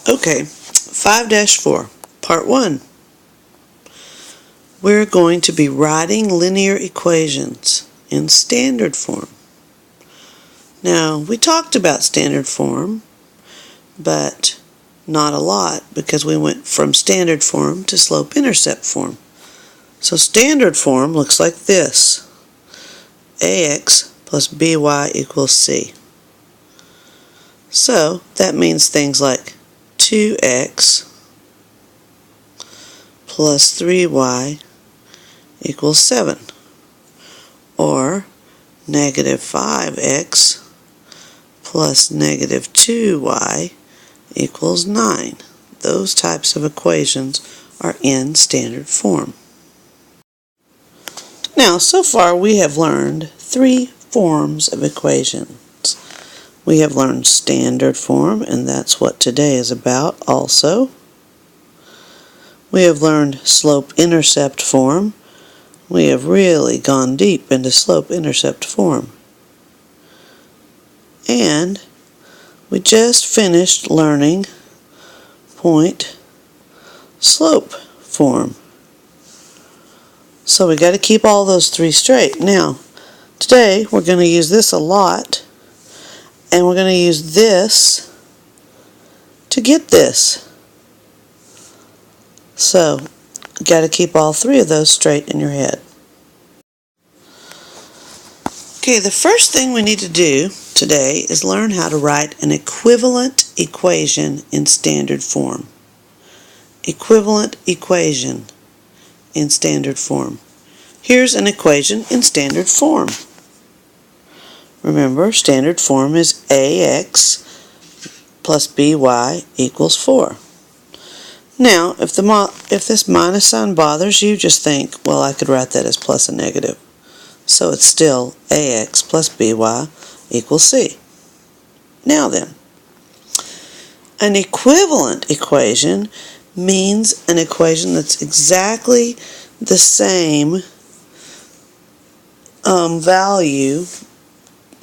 Okay, 5-4, Part 1. We're going to be writing linear equations in standard form. Now, we talked about standard form, but not a lot because we went from standard form to slope-intercept form. So standard form looks like this. ax plus by equals c. So that means things like 2x plus 3y equals 7, or negative 5x plus negative 2y equals 9. Those types of equations are in standard form. Now, so far we have learned 3 forms of equations. We have learned standard form, and that's what today is about also. We have learned slope-intercept form. We have really gone deep into slope-intercept form. And we just finished learning point-slope form. So we got to keep all those 3 straight. Now, today we're going to use this a lot, and we're going to use this to get this. So, you got to keep all 3 of those straight in your head. Okay, the first thing we need to do today is learn how to write an equivalent equation in standard form. Equivalent equation in standard form. Here's an equation in standard form. Remember, standard form is ax plus by equals 4. Now, if this minus sign bothers you, just think, well, I could write that as plus a negative. So it's still ax plus by equals c. Now then, an equivalent equation means an equation that's exactly the same value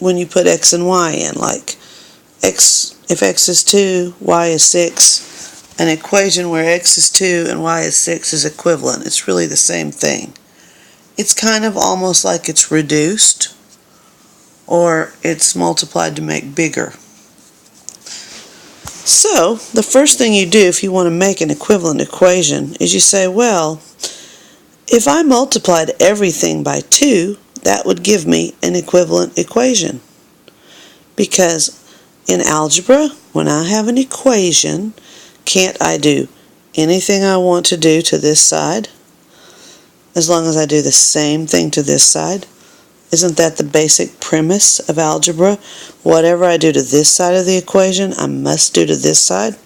when you put x and y in, like if x is 2, y is 6. An equation where x is 2 and y is 6 is equivalent. It's really the same thing. It's kind of almost like it's reduced or it's multiplied to make bigger. So, the first thing you do if you want to make an equivalent equation is you say, well, if I multiplied everything by 2, that would give me an equivalent equation. Because in algebra, when I have an equation, can't I do anything I want to do to this side as long as I do the same thing to this side? Isn't that the basic premise of algebra? Whatever I do to this side of the equation, I must do to this side.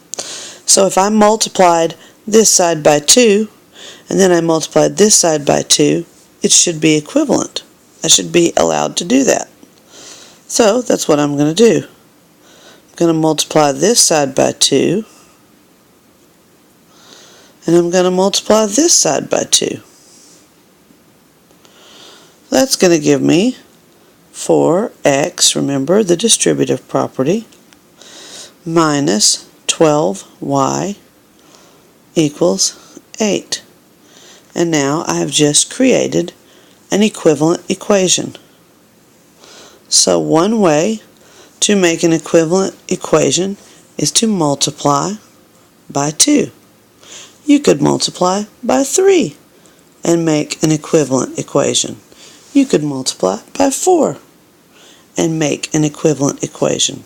So if I multiplied this side by 2, and then I multiplied this side by 2, it should be equivalent. I should be allowed to do that. So that's what I'm going to do. I'm going to multiply this side by 2, and I'm going to multiply this side by 2. That's going to give me 4x, remember the distributive property, minus 12y equals 8. And now I have just created an equivalent equation. So one way to make an equivalent equation is to multiply by 2. You could multiply by 3 and make an equivalent equation. You could multiply by 4 and make an equivalent equation.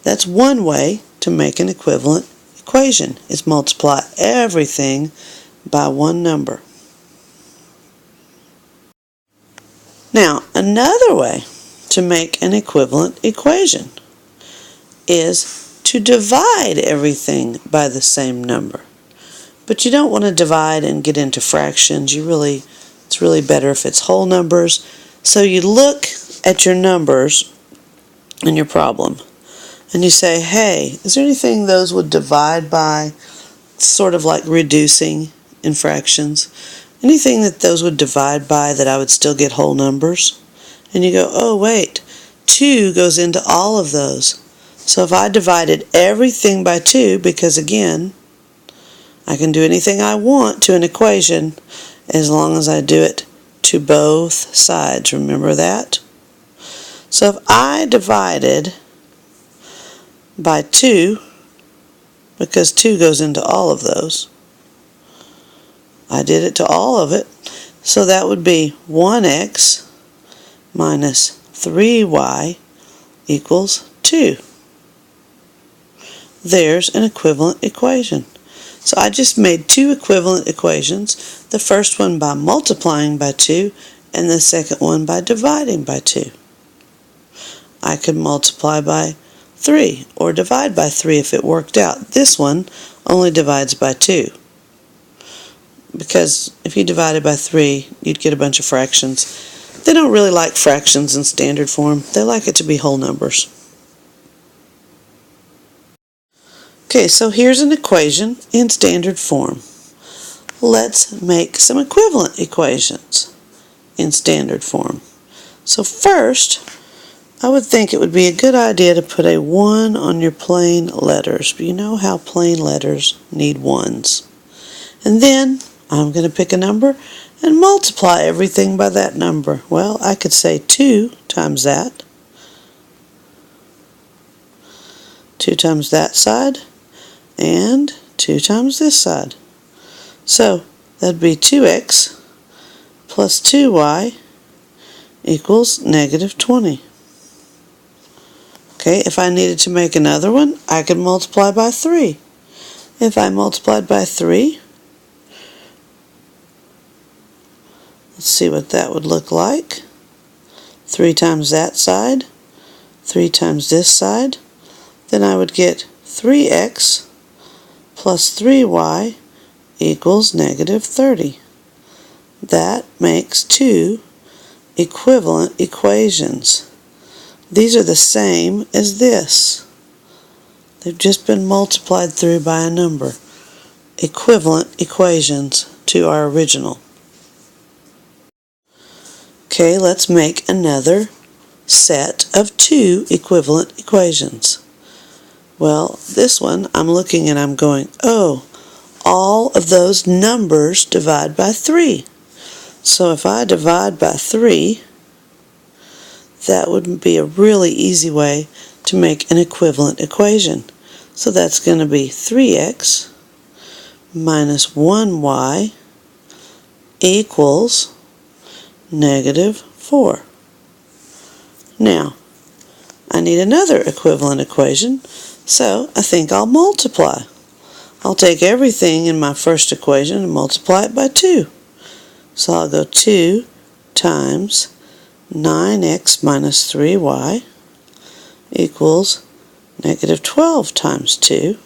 That's one way to make an equivalent equation, is multiply everything by one number. Now, another way to make an equivalent equation is to divide everything by the same number. But you don't want to divide and get into fractions. It's really better if it's whole numbers. So you look at your numbers in your problem and you say, hey, is there anything those would divide by, sort of like reducing in fractions? Anything that those would divide by that I would still get whole numbers? And you go, oh wait, 2 goes into all of those. So if I divided everything by 2, because again, I can do anything I want to an equation as long as I do it to both sides. Remember that? So if I divided by 2, because 2 goes into all of those, I did it to all of it, so that would be 1x minus 3y equals 2. There's an equivalent equation. So I just made 2 equivalent equations, the first one by multiplying by 2 and the second one by dividing by 2. I could multiply by 3 or divide by 3 if it worked out. This one only divides by 2, because if you divided by 3 you'd get a bunch of fractions. They don't really like fractions in standard form. They like it to be whole numbers. Okay, so here's an equation in standard form. Let's make some equivalent equations in standard form. So first, I would think it would be a good idea to put a 1 on your plain letters. But you know how plain letters need 1s. And then I'm going to pick a number and multiply everything by that number. Well, I could say 2 times that. 2 times that side. And 2 times this side. So that'd be 2x plus 2y equals negative 20. Okay, if I needed to make another one, I could multiply by 3. If I multiplied by 3, let's see what that would look like. 3 times that side, 3 times this side, then I would get 3x plus 3y equals negative 30. That makes 2 equivalent equations. These are the same as this. They've just been multiplied through by a number. Equivalent equations to our original. Okay, let's make another set of 2 equivalent equations. Well, this one I'm looking and I'm going, oh, all of those numbers divide by 3. So if I divide by 3, that would be a really easy way to make an equivalent equation. So that's going to be 3x minus 1y equals negative 4. Now, I need another equivalent equation, so I think I'll multiply. I'll take everything in my first equation and multiply it by 2. So I'll go 2 times 9x minus 3y equals negative 12 times 2.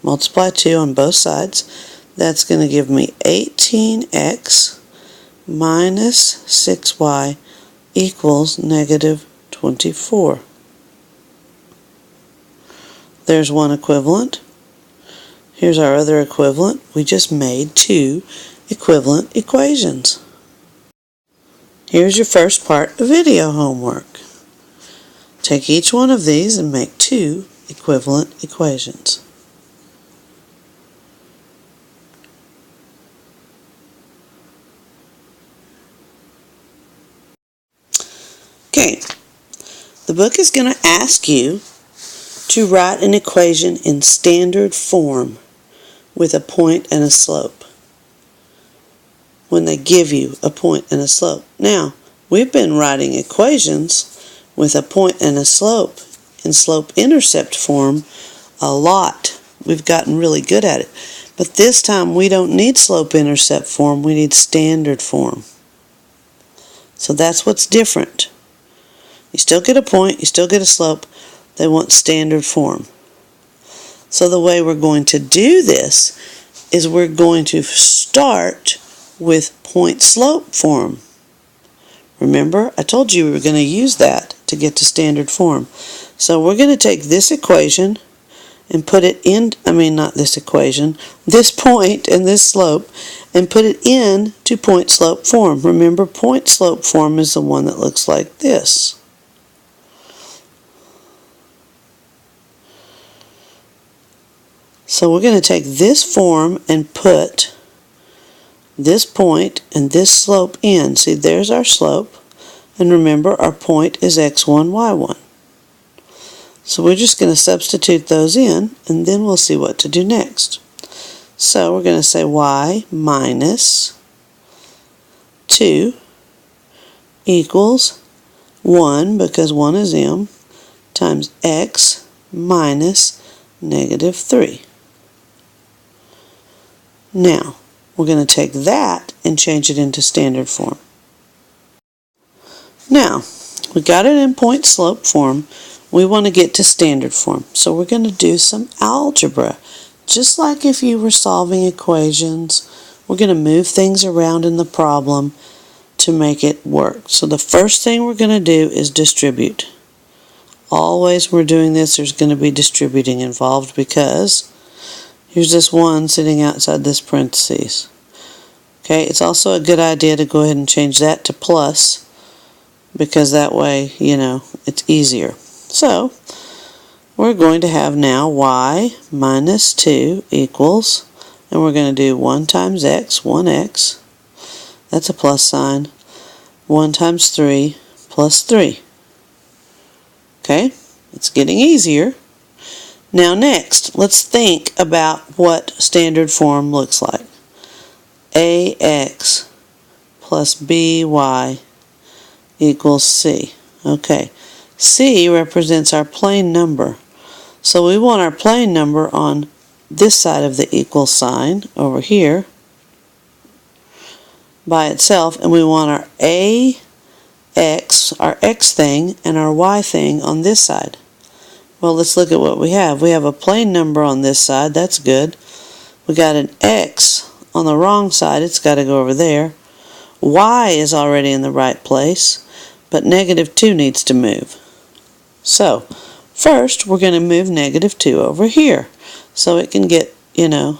Multiply 2 on both sides. That's going to give me 18x minus 6y equals negative 24. There's one equivalent. Here's our other equivalent. We just made 2 equivalent equations. Here's your first part of video homework. Take each one of these and make 2 equivalent equations. Okay, the book is going to ask you to write an equation in standard form with a point and a slope when they give you a point and a slope. Now, we've been writing equations with a point and a slope in slope-intercept form a lot. We've gotten really good at it. But this time we don't need slope-intercept form, we need standard form. So that's what's different. You still get a point, you still get a slope. They want standard form. So the way we're going to do this is we're going to start with point-slope form. Remember, I told you we were going to use that to get to standard form. So we're going to take this equation and put it in, not this equation, this point and this slope, and put it in to point-slope form. Remember, point-slope form is the one that looks like this. So we're going to take this form and put this point and this slope in. See, there's our slope. And remember, our point is x1, y1. So we're just going to substitute those in, and then we'll see what to do next. So we're going to say y minus 2 equals 1, because 1 is m, times x minus negative 3. Now, we're going to take that and change it into standard form. Now, we got it in point slope form. We want to get to standard form. So we're going to do some algebra. Just like if you were solving equations, we're going to move things around in the problem to make it work. So the first thing we're going to do is distribute. Always we're doing this, there's going to be distributing involved, because here's this 1 sitting outside this parentheses. Okay, it's also a good idea to go ahead and change that to plus, because that way, it's easier. So, we're going to have now y minus 2 equals, and we're going to do 1 times x, 1x, that's a plus sign, 1 times 3 plus 3. Okay, it's getting easier. Now next, let's think about what standard form looks like. ax plus by equals c. Okay, c represents our plane number. So we want our plane number on this side of the equal sign over here by itself, and we want our our x thing, and our y thing on this side. Well, let's look at what we have. We have a plane number on this side, that's good. We got an x on the wrong side, it's got to go over there. Y is already in the right place, but negative 2 needs to move. So, first we're going to move negative 2 over here, so it can get, on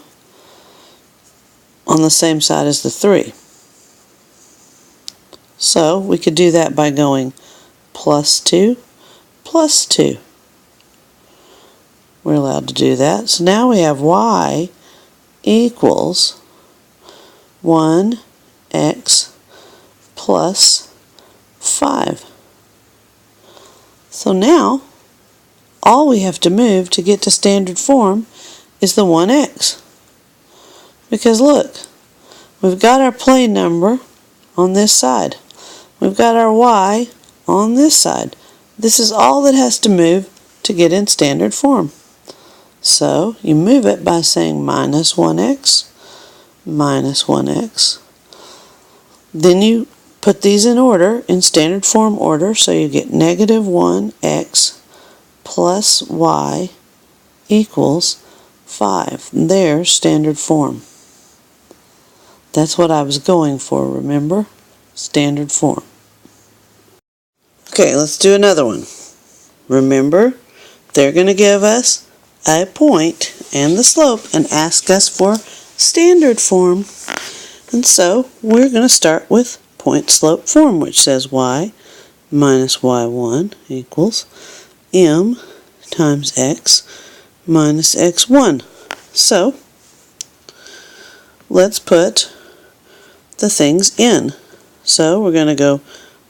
the same side as the 3. So we could do that by going plus 2, plus 2. We're allowed to do that. So now we have y equals 1x plus 5. So now, all we have to move to get to standard form is the 1x. Because look, we've got our plane number on this side. We've got our y on this side. This is all that has to move to get in standard form. So you move it by saying minus 1x, minus 1x. Then you put these in order, in standard form order, so you get negative 1x plus y equals 5. There's standard form. That's what I was going for, remember? Standard form. Okay, let's do another one. Remember, they're going to give us a point and the slope and ask us for standard form. And so we're going to start with point slope form, which says y minus y1 equals m times x minus x1. So let's put the things in. So we're going to go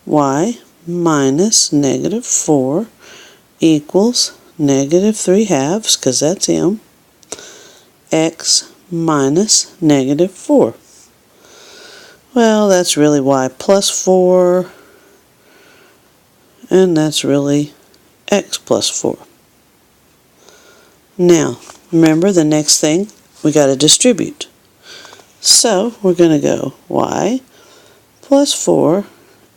y minus negative 4 equals negative 3 halves, because that's m, x minus negative 4. Well, that's really y plus 4, and that's really x plus 4. Now, remember the next thing, we got to distribute. So we're going to go y plus 4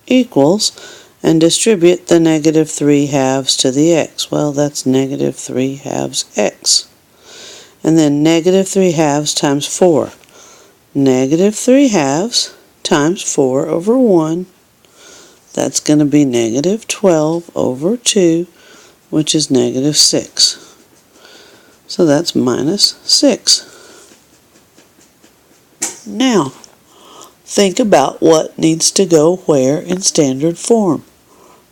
equals, and distribute the negative 3 halves to the x. Well, that's negative 3 halves x. And then negative 3 halves times 4. Negative 3 halves times 4 over 1. That's going to be negative 12 over 2, which is negative 6. So that's minus 6. Now, think about what needs to go where in standard form.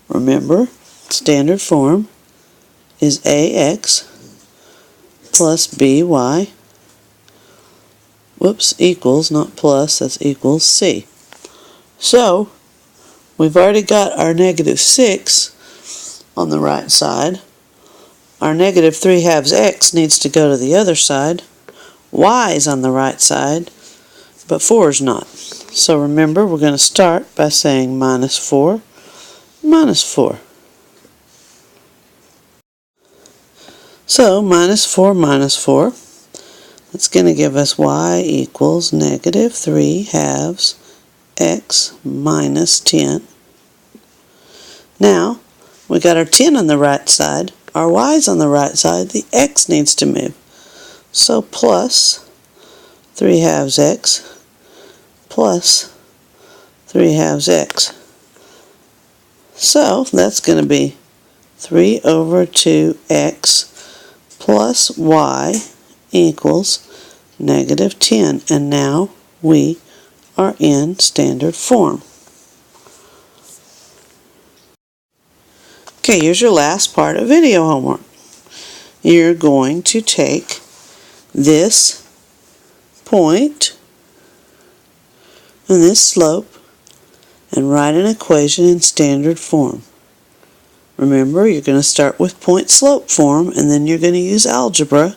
Remember, standard form is ax plus by, equals, not plus, that's equals c. So, we've already got our negative 6 on the right side. Our negative 3/2 x needs to go to the other side. Y is on the right side, but 4 is not. So remember, we're going to start by saying minus 4, minus 4. So minus 4 minus 4, that's going to give us y equals negative 3/2 x minus 10. Now, we got our 10 on the right side, our y's on the right side, the x needs to move. So plus 3/2 x plus 3/2 x. So that's going to be 3 over 2x plus y equals negative 10. And now we are in standard form. Okay, here's your last part of video homework. You're going to take this point and this slope and write an equation in standard form. Remember, you're going to start with point-slope form, and then you're going to use algebra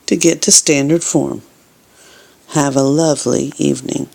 to get to standard form. Have a lovely evening.